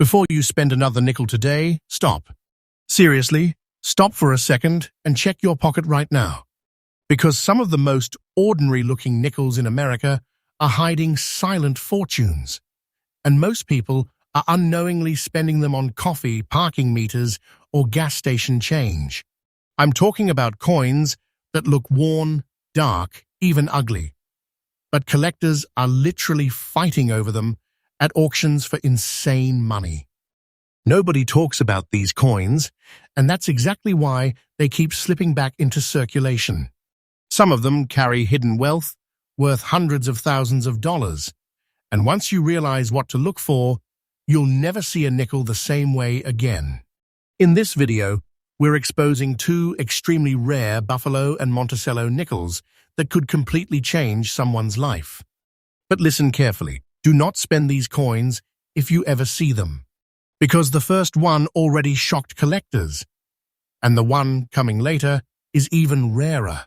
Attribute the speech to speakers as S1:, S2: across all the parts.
S1: Before you spend another nickel today, stop. Seriously, stop for a second and check your pocket right now. Because some of the most ordinary-looking nickels in America are hiding silent fortunes. And most people are unknowingly spending them on coffee, parking meters, or gas station change. I'm talking about coins that look worn, dark, even ugly. But collectors are literally fighting over them at auctions for insane money. Nobody talks about these coins, and that's exactly why they keep slipping back into circulation. Some of them carry hidden wealth worth hundreds of thousands of dollars, and once you realize what to look for, you'll never see a nickel the same way again. In this video, we're exposing two extremely rare Buffalo and Monticello nickels that could completely change someone's life. But listen carefully. Do not spend these coins if you ever see them, because the first one already shocked collectors, and the one coming later is even rarer.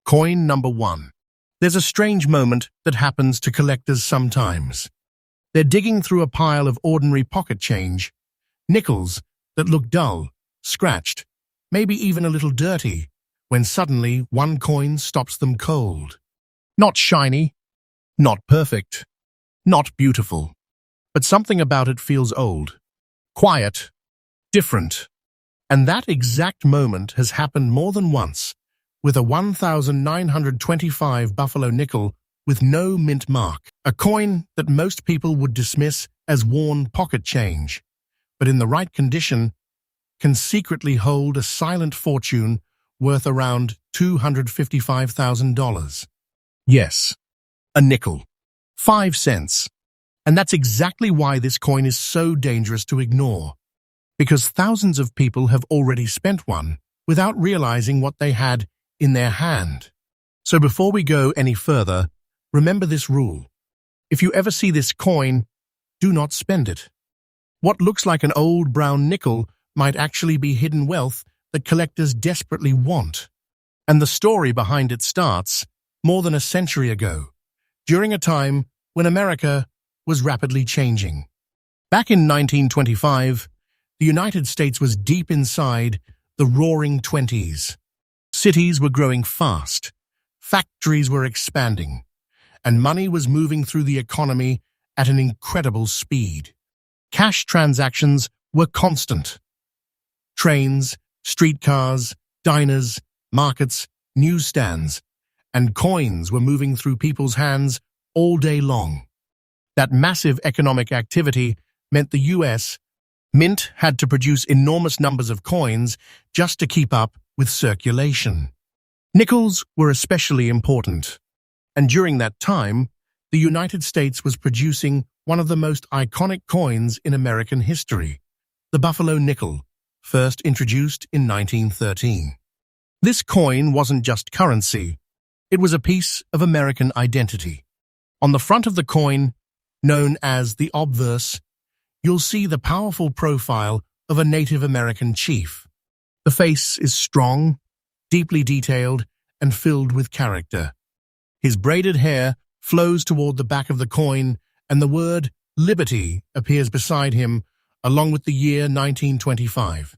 S1: Coin number 1. There's a strange moment that happens to collectors sometimes. They're digging through a pile of ordinary pocket change, nickels that look dull, scratched, maybe even a little dirty, when suddenly one coin stops them cold. Not shiny, not perfect, not beautiful, but something about it feels old, quiet, different. And that exact moment has happened more than once with a 1,925 Buffalo nickel with no mint mark, a coin that most people would dismiss as worn pocket change, but in the right condition can secretly hold a silent fortune worth around $255,000. Yes, a nickel. 5 cents. And that's exactly why this coin is so dangerous to ignore, because thousands of people have already spent one without realizing what they had in their hand. So before we go any further, remember this rule. If you ever see this coin, do not spend it. What looks like an old brown nickel might actually be hidden wealth that collectors desperately want. And the story behind it starts more than a century ago, during a time when America was rapidly changing. Back in 1925, the United States was deep inside the roaring 20s. Cities were growing fast, factories were expanding, and money was moving through the economy at an incredible speed. Cash transactions were constant. Trains, streetcars, diners, markets, newsstands, and coins were moving through people's hands all day long. That massive economic activity meant the US Mint had to produce enormous numbers of coins just to keep up with circulation. Nickels were especially important, and during that time, the United States was producing one of the most iconic coins in American history, the Buffalo nickel, first introduced in 1913. This coin wasn't just currency, it was a piece of American identity. On the front of the coin, known as the obverse, you'll see the powerful profile of a Native American chief. The face is strong, deeply detailed, and filled with character. His braided hair flows toward the back of the coin, and the word liberty appears beside him, along with the year 1925.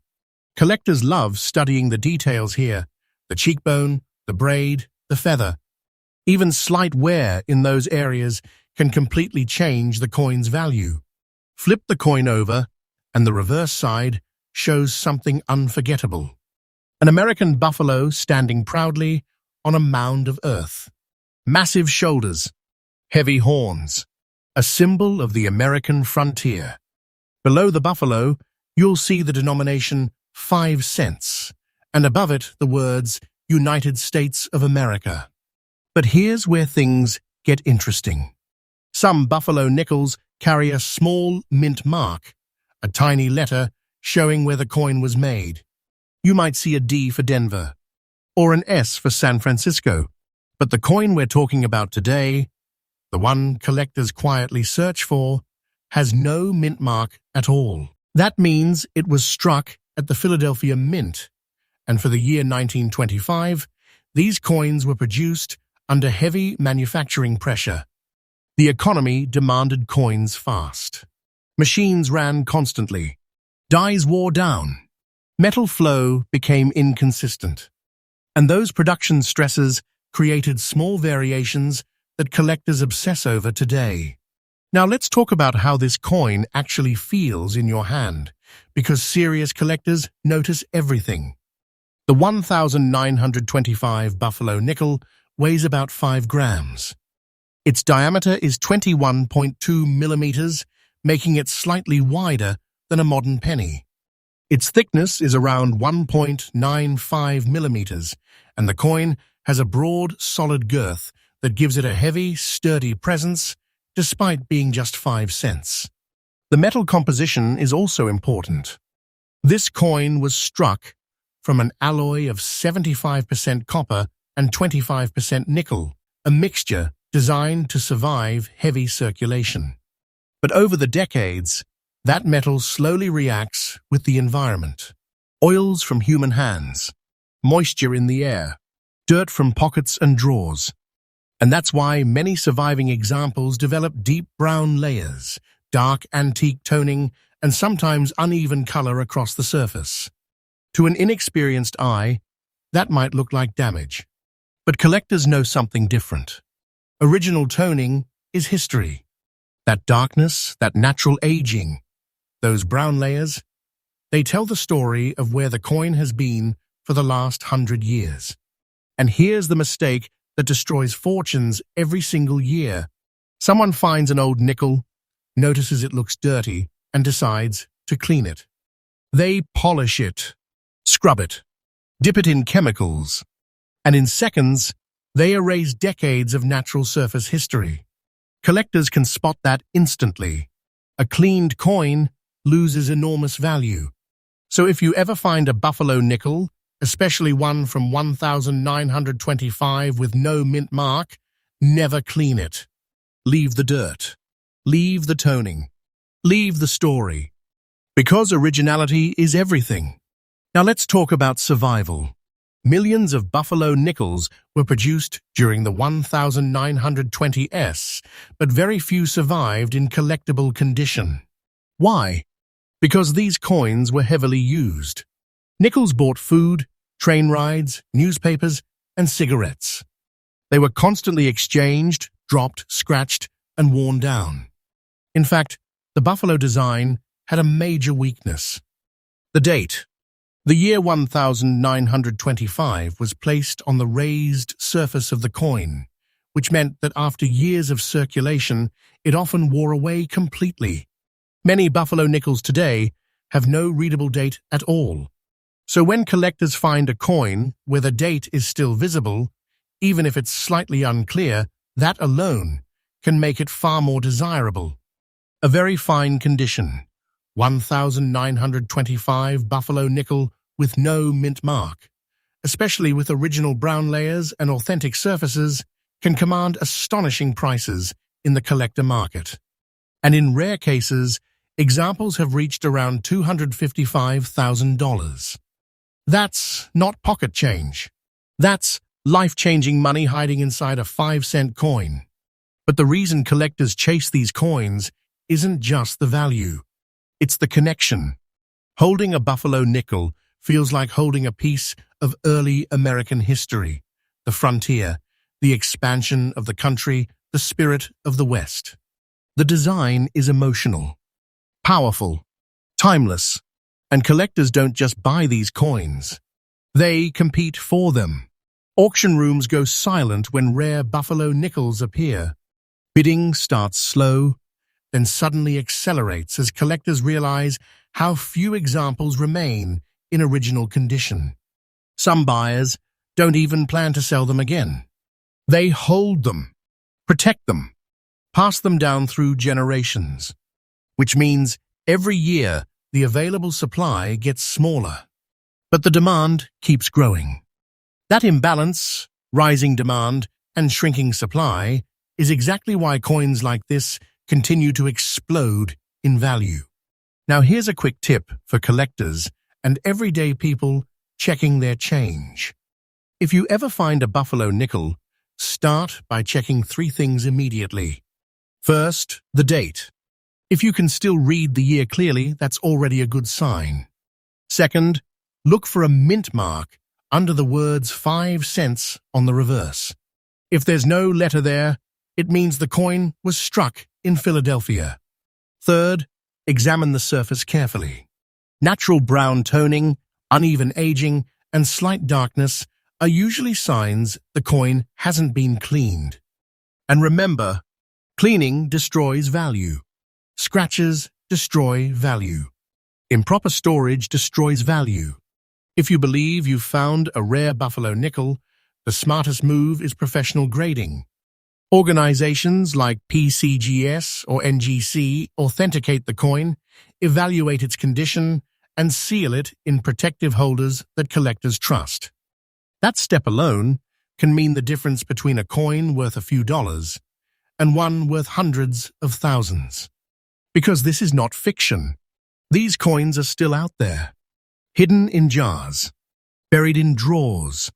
S1: Collectors love studying the details here: the cheekbone, the braid, the feather. Even slight wear in those areas can completely change the coin's value. Flip the coin over, and the reverse side shows something unforgettable. An American buffalo standing proudly on a mound of earth. Massive shoulders, heavy horns, a symbol of the American frontier. Below the buffalo, you'll see the denomination 5 cents, and above it the words United States of America. But here's where things get interesting. Some Buffalo nickels carry a small mint mark, a tiny letter showing where the coin was made. You might see a D for Denver, or an S for San Francisco. But the coin we're talking about today, the one collectors quietly search for, has no mint mark at all. That means it was struck at the Philadelphia Mint, and for the year 1925, these coins were produced under heavy manufacturing pressure. The economy demanded coins fast. Machines ran constantly. Dies wore down. Metal flow became inconsistent. And those production stresses created small variations that collectors obsess over today. Now let's talk about how this coin actually feels in your hand, because serious collectors notice everything. The 1925 Buffalo nickel weighs about 5 grams. Its diameter is 21.2 millimeters, making it slightly wider than a modern penny. Its thickness is around 1.95 millimeters, and the coin has a broad, solid girth that gives it a heavy, sturdy presence, despite being just 5 cents. The metal composition is also important. This coin was struck from an alloy of 75% copper and 25% nickel, a mixture designed to survive heavy circulation. But over the decades, that metal slowly reacts with the environment. Oils from human hands, moisture in the air, dirt from pockets and drawers. And that's why many surviving examples develop deep brown layers, dark antique toning, and sometimes uneven color across the surface. To an inexperienced eye, that might look like damage. But collectors know something different. Original toning is history. That darkness, that natural aging, those brown layers, they tell the story of where the coin has been for the last 100 years. And here's the mistake that destroys fortunes every single year. Someone finds an old nickel, notices it looks dirty, and decides to clean it. They polish it, scrub it, dip it in chemicals, and in seconds, they erase decades of natural surface history. Collectors can spot that instantly. A cleaned coin loses enormous value. So if you ever find a Buffalo nickel, especially one from 1925 with no mint mark, never clean it. Leave the dirt. Leave the toning. Leave the story. Because originality is everything. Now let's talk about survival. Millions of Buffalo nickels were produced during the 1920s, but very few survived in collectible condition. Why? Because these coins were heavily used. Nickels bought food, train rides, newspapers, and cigarettes. They were constantly exchanged, dropped, scratched, and worn down. In fact, the Buffalo design had a major weakness. The date. The year 1925 was placed on the raised surface of the coin, which meant that after years of circulation, it often wore away completely. Many Buffalo nickels today have no readable date at all. So when collectors find a coin where the date is still visible, even if it's slightly unclear, that alone can make it far more desirable. A very fine condition, 1925 Buffalo nickel with no mint mark, especially with original brown layers and authentic surfaces, can command astonishing prices in the collector market. And in rare cases, examples have reached around $255,000. That's not pocket change. That's life-changing money hiding inside a 5-cent coin. But the reason collectors chase these coins isn't just the value. It's the connection. Holding a Buffalo nickel feels like holding a piece of early American history, the frontier, the expansion of the country, the spirit of the West. The design is emotional, powerful, timeless, and collectors don't just buy these coins. They compete for them. Auction rooms go silent when rare Buffalo nickels appear. Bidding starts slow, then suddenly accelerates as collectors realize how few examples remain in original condition. Some buyers don't even plan to sell them again. They hold them, protect them, pass them down through generations, which means every year the available supply gets smaller, but the demand keeps growing. That imbalance, rising demand and shrinking supply, is exactly why coins like this continue to explode in value. Now here's a quick tip for collectors and everyday people checking their change. If you ever find a Buffalo nickel, start by checking 3 things immediately. First, the date. If you can still read the year clearly, that's already a good sign. Second, look for a mint mark under the words 5 cents on the reverse. If there's no letter there, it means the coin was struck in Philadelphia. Third, examine the surface carefully. Natural brown toning, uneven aging, and slight darkness are usually signs the coin hasn't been cleaned. And remember, cleaning destroys value. Scratches destroy value. Improper storage destroys value. If you believe you've found a rare buffalo nickel, the smartest move is professional grading. Organizations like PCGS or NGC authenticate the coin, evaluate its condition, and seal it in protective holders that collectors trust. That step alone can mean the difference between a coin worth a few dollars and one worth hundreds of thousands. Because this is not fiction. These coins are still out there, hidden in jars, buried in drawers,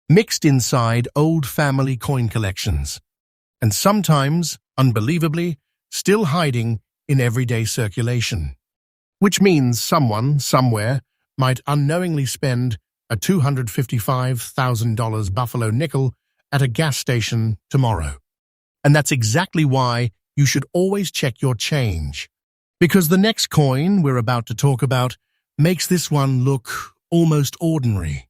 S1: mixed inside old family coin collections, and sometimes, unbelievably, still hiding in everyday circulation. Which means someone, somewhere, might unknowingly spend a $255,000 buffalo nickel at a gas station tomorrow. And that's exactly why you should always check your change. Because the next coin we're about to talk about makes this one look almost ordinary.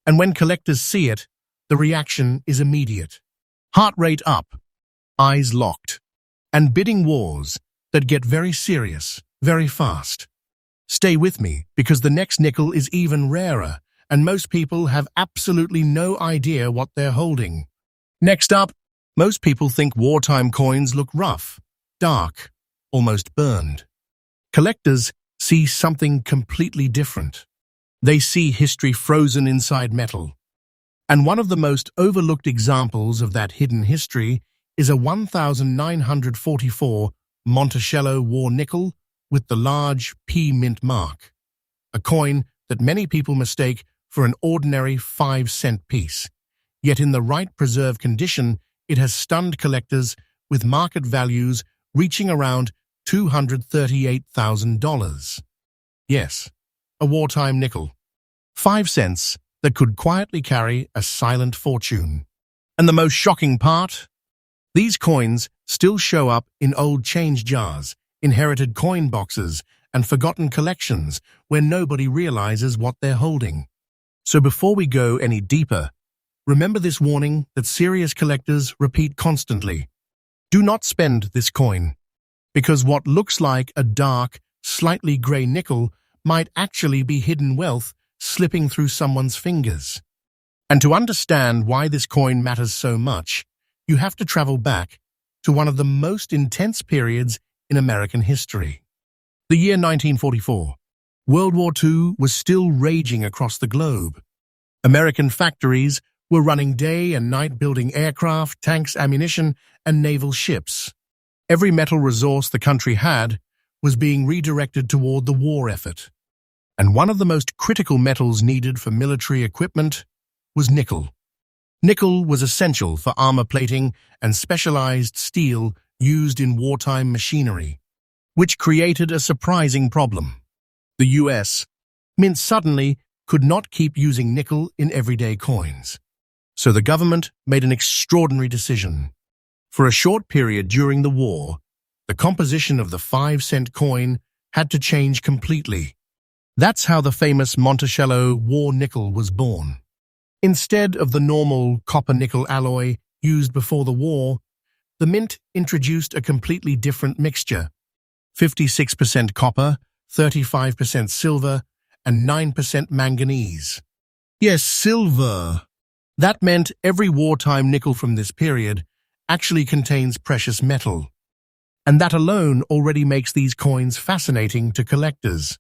S1: And when collectors see it, the reaction is immediate. Heart rate up, eyes locked, and bidding wars that get very serious, very fast. Stay with me, because the next nickel is even rarer, and most people have absolutely no idea what they're holding. Next up, most people think wartime coins look rough, dark, almost burned. Collectors see something completely different. They see history frozen inside metal. And one of the most overlooked examples of that hidden history is a 1944 Monticello war nickel with the large P mint mark, a coin that many people mistake for an ordinary 5-cent piece. Yet in the right preserved condition, it has stunned collectors with market values reaching around $238,000. Yes, a wartime nickel. 5 cents that could quietly carry a silent fortune. And the most shocking part? These coins still show up in old change jars, inherited coin boxes, and forgotten collections where nobody realizes what they're holding. So before we go any deeper, remember this warning that serious collectors repeat constantly. Do not spend this coin, because what looks like a dark, slightly gray nickel might actually be hidden wealth slipping through someone's fingers. And to understand why this coin matters so much, you have to travel back to one of the most intense periods in American history. The year 1944. World War II was still raging across the globe. American factories were running day and night building aircraft, tanks, ammunition, and naval ships. Every metal resource the country had was being redirected toward the war effort. And one of the most critical metals needed for military equipment was nickel. Nickel was essential for armor plating and specialized steel used in wartime machinery, which created a surprising problem. The US Mint suddenly could not keep using nickel in everyday coins. So the government made an extraordinary decision. For a short period during the war, the composition of the 5-cent coin had to change completely. That's how the famous Monticello war nickel was born. Instead of the normal copper-nickel alloy used before the war, the Mint introduced a completely different mixture: 56% copper, 35% silver, and 9% manganese. Yes, silver. That meant every wartime nickel from this period actually contains precious metal. And that alone already makes these coins fascinating to collectors.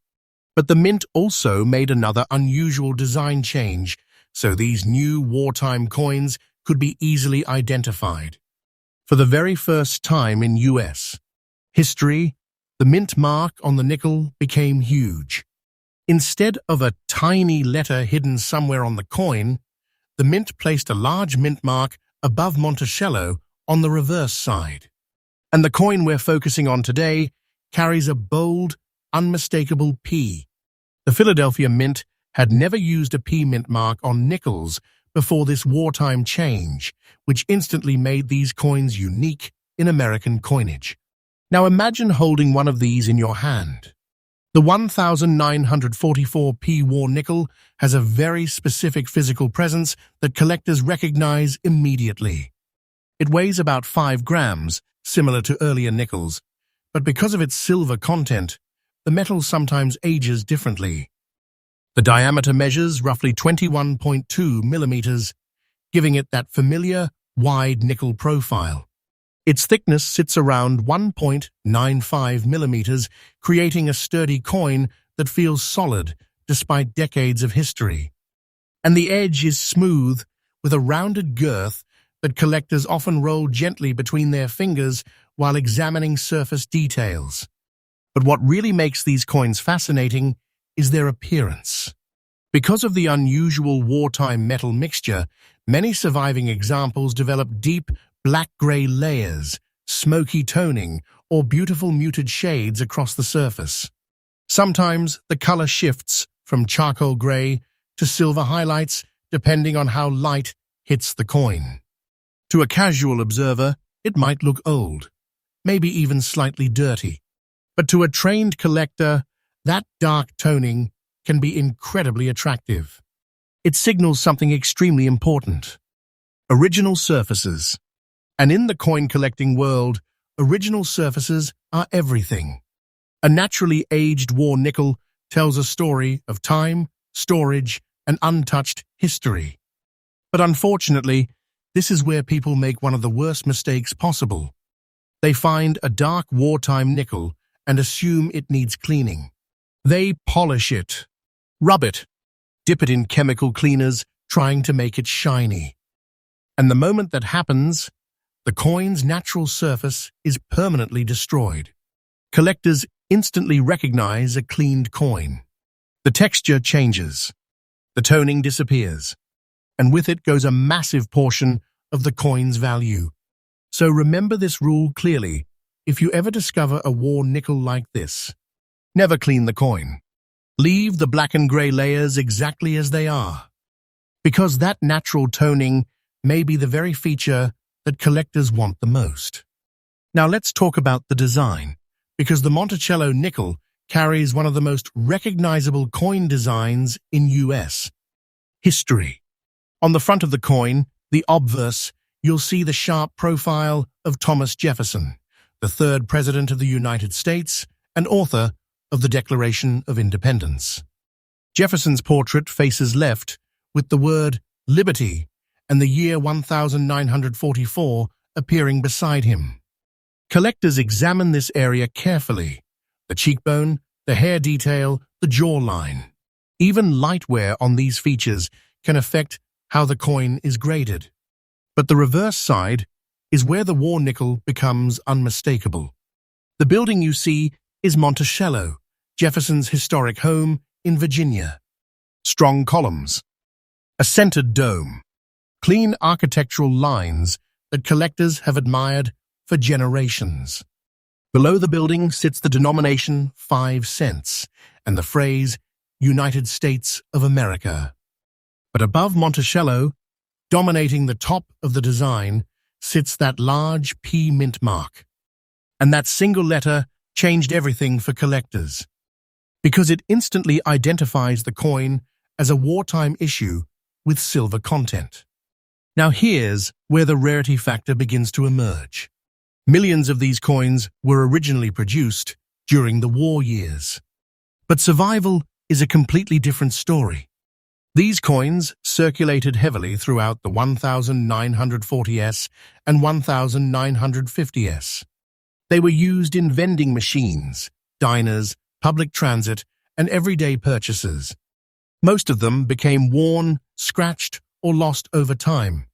S1: But the Mint also made another unusual design change, so these new wartime coins could be easily identified. For the very first time in US history, the Mint mark on the nickel became huge. Instead of a tiny letter hidden somewhere on the coin, the Mint placed a large mint mark above Monticello on the reverse side. And the coin we're focusing on today carries a bold, unmistakable P. The Philadelphia Mint had never used a P mint mark on nickels before this wartime change, which instantly made these coins unique in American coinage. Now imagine holding one of these in your hand. The 1944 war nickel has a very specific physical presence that collectors recognize immediately. It weighs about 5 grams, similar to earlier nickels, but because of its silver content, the metal sometimes ages differently. The diameter measures roughly 21.2 millimeters, giving it that familiar, wide nickel profile. Its thickness sits around 1.95 millimeters, creating a sturdy coin that feels solid despite decades of history. And the edge is smooth, with a rounded girth that collectors often roll gently between their fingers while examining surface details. But what really makes these coins fascinating is their appearance. Because of the unusual wartime metal mixture, many surviving examples develop deep, black-gray layers, smoky toning, or beautiful muted shades across the surface. Sometimes the color shifts from charcoal gray to silver highlights, depending on how light hits the coin. To a casual observer, it might look old, maybe even slightly dirty. But to a trained collector, that dark toning can be incredibly attractive. It signals something extremely important: original surfaces. And in the coin collecting world, original surfaces are everything. A naturally aged war nickel tells a story of time, storage, and untouched history. But unfortunately, this is where people make one of the worst mistakes possible. They find a dark wartime nickel and assume it needs cleaning. They polish it, rub it, dip it in chemical cleaners, trying to make it shiny. And the moment that happens, the coin's natural surface is permanently destroyed. Collectors instantly recognize a cleaned coin. The texture changes, the toning disappears, and with it goes a massive portion of the coin's value. So remember this rule clearly. If you ever discover a war nickel like this, never clean the coin. Leave the black and gray layers exactly as they are, because that natural toning may be the very feature that collectors want the most. Now let's talk about the design, because the Monticello nickel carries one of the most recognizable coin designs in US history. On the front of the coin, the obverse, you'll see the sharp profile of Thomas Jefferson, the third President of the United States and author of the Declaration of Independence. Jefferson's portrait faces left, with the word Liberty and the year 1944 appearing beside him. Collectors examine this area carefully: the cheekbone, the hair detail, the jawline. Even light wear on these features can affect how the coin is graded. But the reverse side is where the war nickel becomes unmistakable. The building you see is Monticello, Jefferson's historic home in Virginia. Strong columns, a centered dome, clean architectural lines that collectors have admired for generations. Below the building sits the denomination 5 cents and the phrase United States of America. But above Monticello, dominating the top of the design, sits that large P mint mark. And that single letter changed everything for collectors, because it instantly identifies the coin as a wartime issue with silver content. Now here's where the rarity factor begins to emerge. Millions of these coins were originally produced during the war years. But survival is a completely different story. These coins circulated heavily throughout the 1940s and 1950s. They were used in vending machines, diners, public transit, and everyday purchases. Most of them became worn, scratched, or lost over time.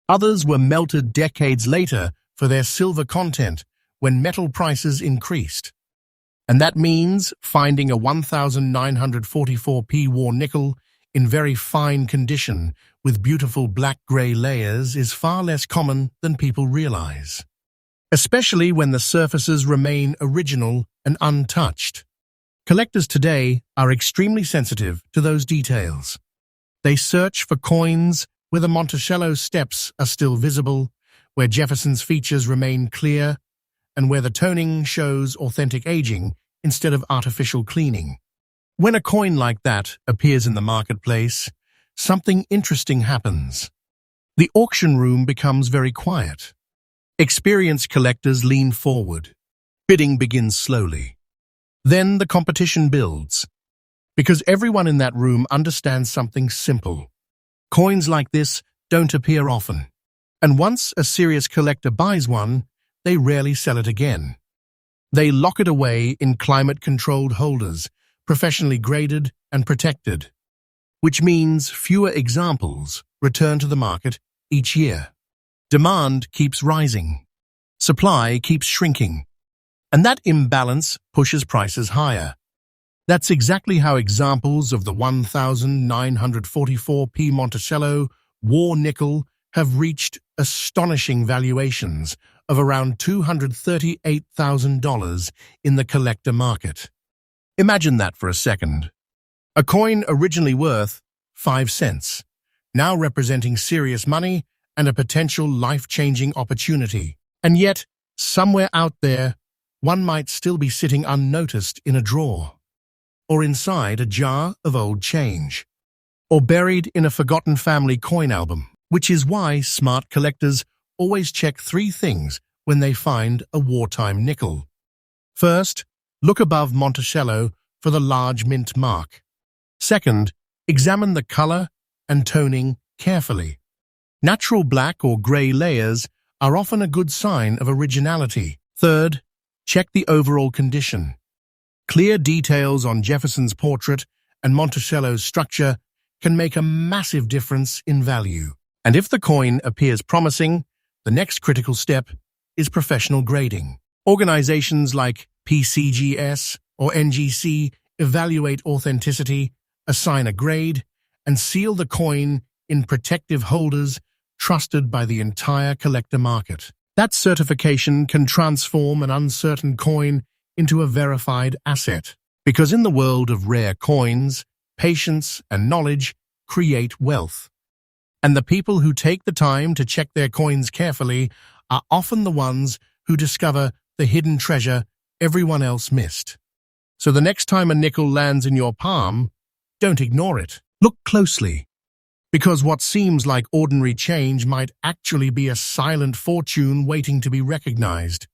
S1: Others were melted decades later for their silver content when metal prices increased. And that means finding a 1944 war nickel in very fine condition with beautiful black-gray layers is far less common than people realize, especially when the surfaces remain original and untouched. Collectors today are extremely sensitive to those details. They search for coins where the Monticello steps are still visible, where Jefferson's features remain clear, and where the toning shows authentic aging instead of artificial cleaning. When a coin like that appears in the marketplace, something interesting happens. The auction room becomes very quiet. Experienced collectors lean forward. Bidding begins slowly. Then the competition builds, because everyone in that room understands something simple. Coins like this don't appear often, and once a serious collector buys one, they rarely sell it again. They lock it away in climate-controlled holders, professionally graded and protected, which means fewer examples return to the market each year. Demand keeps rising. Supply keeps shrinking. And that imbalance pushes prices higher. That's exactly how examples of the 1944p Monticello war nickel have reached astonishing valuations of around $238,000 in the collector market. Imagine that for a second. A coin originally worth 5 cents, now representing serious money and a potential life-changing opportunity. And yet, somewhere out there, one might still be sitting unnoticed in a drawer, or inside a jar of old change, or buried in a forgotten family coin album, which is why smart collectors always check 3 things when they find a wartime nickel. First, look above Monticello for the large mint mark. Second, examine the color and toning carefully. Natural black or gray layers are often a good sign of originality. Third, check the overall condition. Clear details on Jefferson's portrait and Monticello's structure can make a massive difference in value. And if the coin appears promising, the next critical step is professional grading. Organizations like PCGS or NGC evaluate authenticity, assign a grade, and seal the coin in protective holders trusted by the entire collector market. That certification can transform an uncertain coin into a verified asset, because in the world of rare coins, patience and knowledge create wealth. And the people who take the time to check their coins carefully are often the ones who discover the hidden treasure everyone else missed. So the next time a nickel lands in your palm, don't ignore it. Look closely, because what seems like ordinary change might actually be a silent fortune waiting to be recognized.